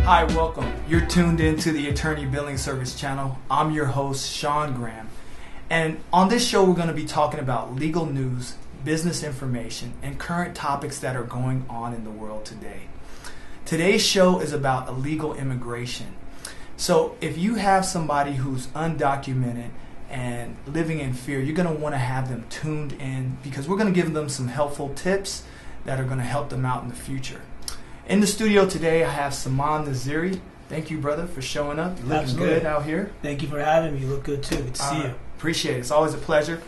Hi, welcome. You're tuned in to the Attorney Billing Service channel. I'm your host, Sean Graham. And on this show, we're going to be talking about legal news, business information, and current topics that are going on in the world today. Today's show is about illegal immigration. So if you have somebody who's undocumented and living in fear, you're going to want to have them tuned in because we're going to give them some helpful tips that are going to help them out in the future. In the studio today, I have Saman Nasseri. Thank you, brother, for showing up. You're looking Absolutely. good out here. Thank you for having me. You look good, too. Good to see you. Appreciate it. It's always a pleasure.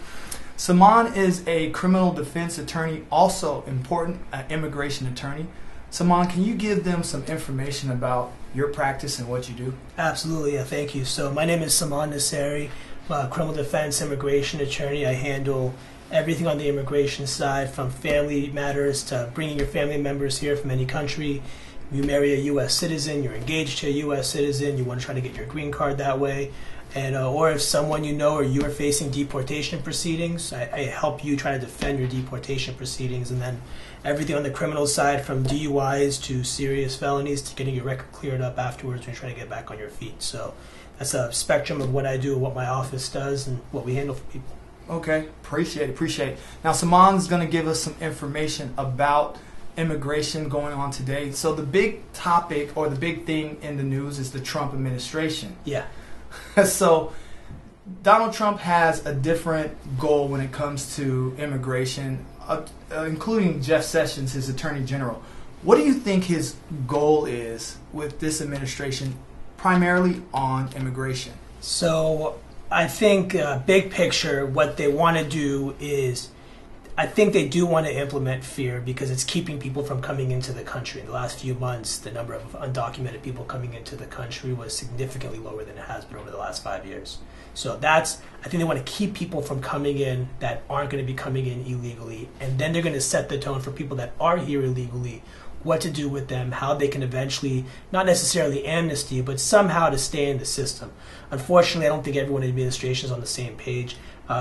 Saman is a criminal defense attorney, also important immigration attorney. Saman, can you give them some information about your practice and what you do? Absolutely. Yeah, thank you. So my name is Saman Nasseri. I'm a criminal defense immigration attorney. I handle everything on the immigration side, from family matters to bringing your family members here from any country. You marry a U.S. citizen, you're engaged to a U.S. citizen, you want to try to get your green card that way. And or if someone you know or you are facing deportation proceedings, I help you try to defend your deportation proceedings. And then everything on the criminal side, from DUIs to serious felonies to getting your record cleared up afterwards when you're trying to get back on your feet. So that's a spectrum of what I do, what my office does, and what we handle for people. Okay, appreciate it. Now, Saman's going to give us some information about immigration going on today. So the big topic or the big thing in the news is the Trump administration. Yeah. So Donald Trump has a different goal when it comes to immigration, including Jeff Sessions, his attorney general. What do you think his goal is with this administration, primarily on immigration? So I think big picture, what they want to do is, I think they do want to implement fear because it's keeping people from coming into the country. In the last few months, the number of undocumented people coming into the country was significantly lower than it has been over the last 5 years. So I think they want to keep people from coming in that aren't going to be coming in illegally. And then they're going to set the tone for people that are here illegally, what to do with them, how they can eventually, not necessarily amnesty, but somehow to stay in the system. Unfortunately, I don't think everyone in the administration is on the same page.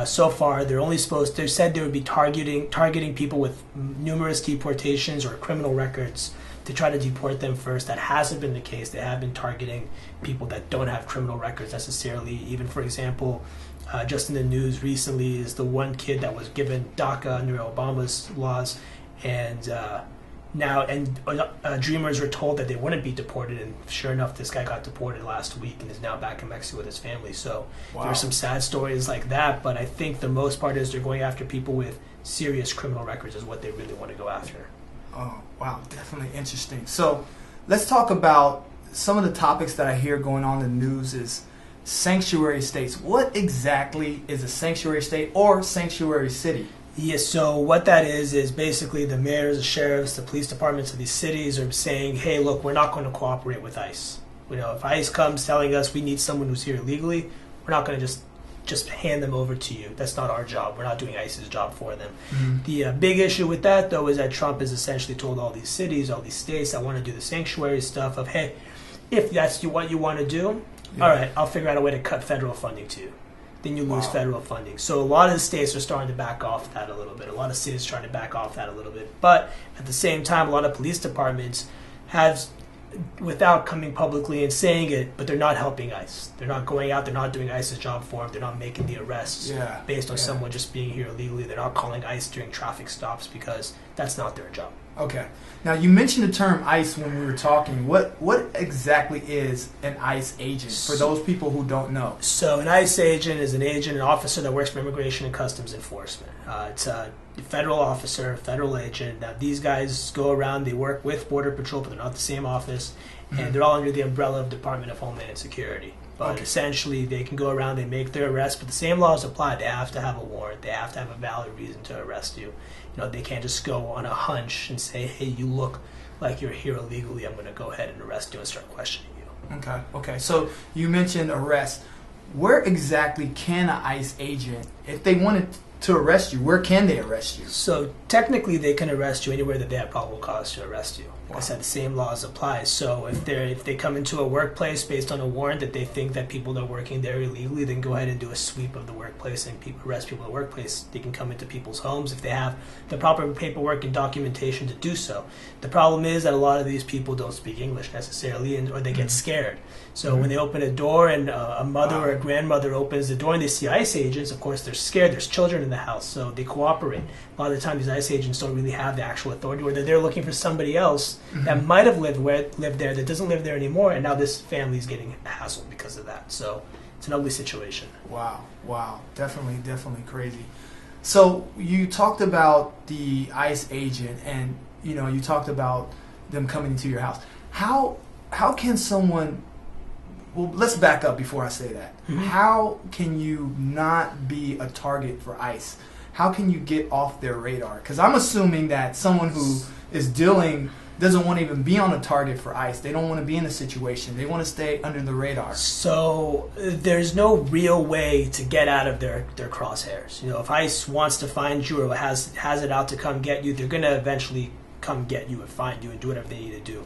So far, they said they would be targeting people with numerous deportations or criminal records to try to deport them first. That hasn't been the case. They have been targeting people that don't have criminal records necessarily. Even, for example, just in the news recently is the one kid that was given DACA under Obama's laws, and dreamers were told that they wouldn't be deported, and sure enough, this guy got deported last week and is now back in Mexico with his family. So There are some sad stories like that, but I think the most part is they're going after people with serious criminal records is what they really want to go after. Oh, wow, definitely interesting. So let's talk about some of the topics that I hear going on in the news is sanctuary states. What exactly is a sanctuary state or sanctuary city? Yes, so what that is basically the mayors, the sheriffs, the police departments of these cities are saying, hey, look, we're not going to cooperate with ICE. If ICE comes telling us we need someone who's here illegally, we're not going to just hand them over to you. That's not our job. We're not doing ICE's job for them. Mm-hmm. The big issue with that, though, is that Trump has essentially told all these cities, all these states that want to do the sanctuary stuff of, hey, if that's what you want to do, all right, I'll figure out a way to cut federal funding to you. Then you lose federal funding. So a lot of the states are starting to back off that a little bit. A lot of cities are trying to back off that a little bit. But at the same time, a lot of police departments have, without coming publicly and saying it, but they're not helping ICE. They're not going out. They're not doing ICE's job for them. They're not making the arrests based on someone just being here illegally. They're not calling ICE during traffic stops because that's not their job. Okay. Now, you mentioned the term ICE when we were talking. What exactly is an ICE agent for those people who don't know? So an ICE agent is an officer that works for Immigration and Customs Enforcement. It's a federal officer, federal agent. Now, these guys go around, they work with Border Patrol, but they're not the same office, and they're all under the umbrella of Department of Homeland Security. But essentially, they can go around, they make their arrests, but the same laws apply. They have to have a warrant. They have to have a valid reason to arrest you. They can't just go on a hunch and say, hey, you look like you're here illegally. I'm going to go ahead and arrest you and start questioning you. Okay. So you mentioned arrest. Where exactly can an ICE agent, if they wanted to arrest you, where can they arrest you? So Technically, they can arrest you anywhere that they have probable cause to arrest you. Like I said, the same laws apply. So if they come into a workplace based on a warrant that they think that people are working there illegally, then go ahead and do a sweep of the workplace and arrest people in the workplace. They can come into people's homes if they have the proper paperwork and documentation to do so. The problem is that a lot of these people don't speak English necessarily, or they get scared. So when they open a door and a mother or a grandmother opens the door and they see ICE agents, of course they're scared. There's children in the house, so they cooperate. A lot of the time these ICE agents don't really have the actual authority, or they're looking for somebody else that might have lived there that doesn't live there anymore, and now this family's getting hassled because of that. So it's an ugly situation. Wow. Definitely crazy. So you talked about the ICE agent, and you talked about them coming into your house. How can someone... Well, let's back up before I say that. How can you not be a target for ICE? How can you get off their radar? Because I'm assuming that someone who is dealing doesn't want to even be on a target for ICE. They don't want to be in a situation. They want to stay under the radar. So there's no real way to get out of their crosshairs. If ICE wants to find you or has it out to come get you, they're going to eventually come get you and find you and do whatever they need to do.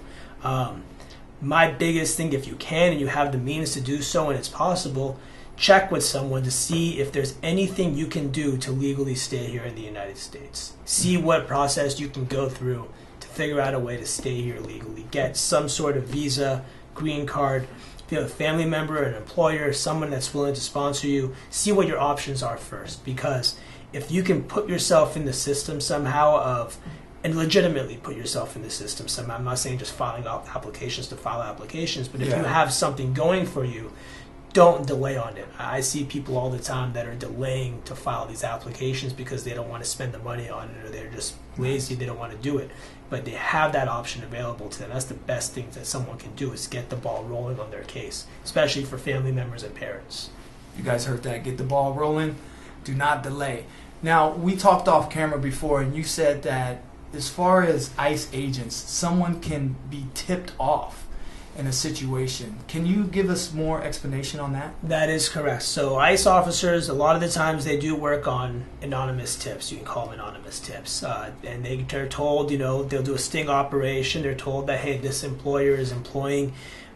My biggest thing, if you can and you have the means to do so and it's possible, check with someone to see if there's anything you can do to legally stay here in the United States. See what process you can go through to figure out a way to stay here legally. Get some sort of visa, green card. If you have a family member, an employer, someone that's willing to sponsor you, see what your options are first. Because if you can put yourself in the system somehow and legitimately put yourself in the system somehow, I'm not saying just filing out applications to file applications, but if you have something going for you, don't delay on it. I see people all the time that are delaying to file these applications because they don't want to spend the money on it, or they're just lazy, they don't want to do it. But they have that option available to them. That's the best thing that someone can do, is get the ball rolling on their case, especially for family members and parents. You guys heard that. Get the ball rolling. Do not delay. Now, we talked off camera before, and you said that as far as ICE agents, someone can be tipped off in a situation. Can you give us more explanation on that? That is correct. So ICE officers, a lot of the times they do work on anonymous tips. You can call them anonymous tips. And they're told, they'll do a sting operation. They're told that, hey, this employer is employing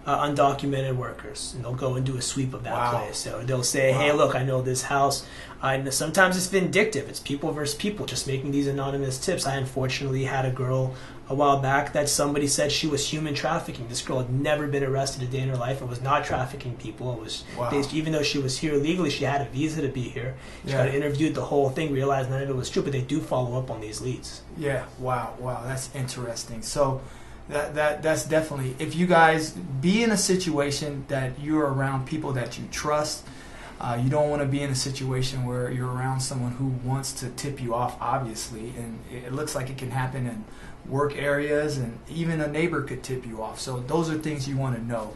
undocumented workers, and they'll go and do a sweep of that place. So they'll say, hey, look, I know this house. And sometimes it's vindictive. It's people versus people, just making these anonymous tips. I unfortunately had a girl a while back that somebody said she was human trafficking. This girl had never been arrested a day in her life and was not trafficking people. It was even though she was here legally, she had a visa to be here. She got interviewed, the whole thing, realized none of it was true, but they do follow up on these leads. Yeah, wow, that's interesting. So that's definitely, if you guys be in a situation that you're around people that you trust, you don't want to be in a situation where you're around someone who wants to tip you off, obviously, and it looks like it can happen in work areas, and even a neighbor could tip you off. So those are things you want to know.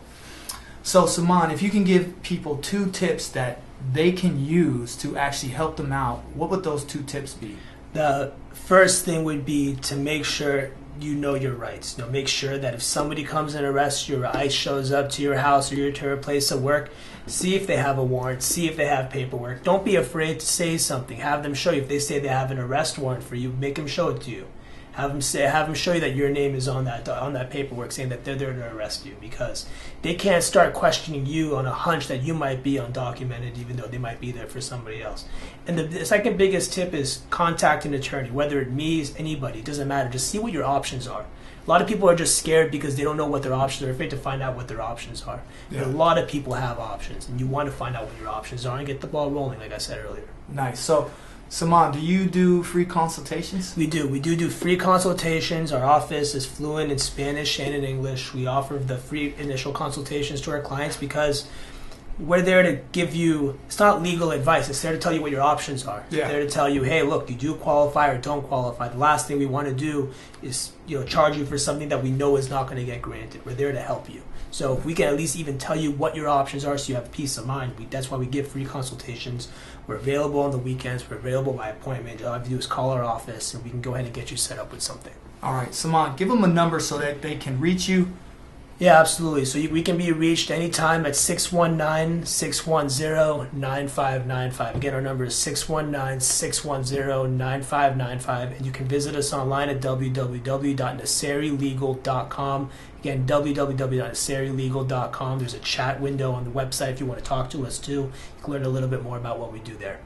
So Saman, if you can give people 2 tips that they can use to actually help them out, what would those 2 tips be? The first thing would be to make sure you know your rights. Make sure that if somebody comes and arrests you, or ICE shows up to your house or to your place of work, see if they have a warrant, see if they have paperwork. Don't be afraid to say something. Have them show you. If they say they have an arrest warrant for you, make them show it to you. Have them show you that your name is on that paperwork, saying that they're there to arrest you, because they can't start questioning you on a hunch that you might be undocumented, even though they might be there for somebody else. And the second biggest tip is contact an attorney, whether it means anybody, it doesn't matter. Just see what your options are. A lot of people are just scared because they don't know what their options are. They're afraid to find out what their options are. But a lot of people have options, and you want to find out what your options are and get the ball rolling, like I said earlier. Nice. So, Saman, do you do free consultations? We do. We do free consultations. Our office is fluent in Spanish and in English. We offer the free initial consultations to our clients because we're there to give you, it's not legal advice, it's there to tell you what your options are. It's there to tell you, hey, look, you do qualify or don't qualify. The last thing we want to do is charge you for something that we know is not going to get granted. We're there to help you. So if we can at least even tell you what your options are so you have peace of mind, that's why we give free consultations. We're available on the weekends. We're available by appointment. All you have to do is call our office, and we can go ahead and get you set up with something. All right, Saman, give them a number so that they can reach you Yeah, absolutely. So we can be reached anytime at 619-610-9595. Again, our number is 619-610-9595. And you can visit us online at www.nasserilegal.com. Again, www.nasserilegal.com. There's a chat window on the website if you want to talk to us too. You can learn a little bit more about what we do there.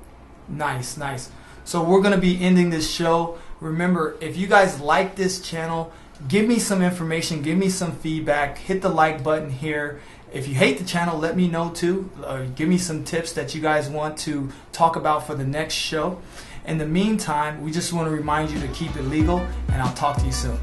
Nice, nice. So we're going to be ending this show. Remember, if you guys like this channel, give me some information, give me some feedback, hit the like button here. If you hate the channel, let me know too. Give me some tips that you guys want to talk about for the next show. In the meantime, we just want to remind you to keep it legal, and I'll talk to you soon.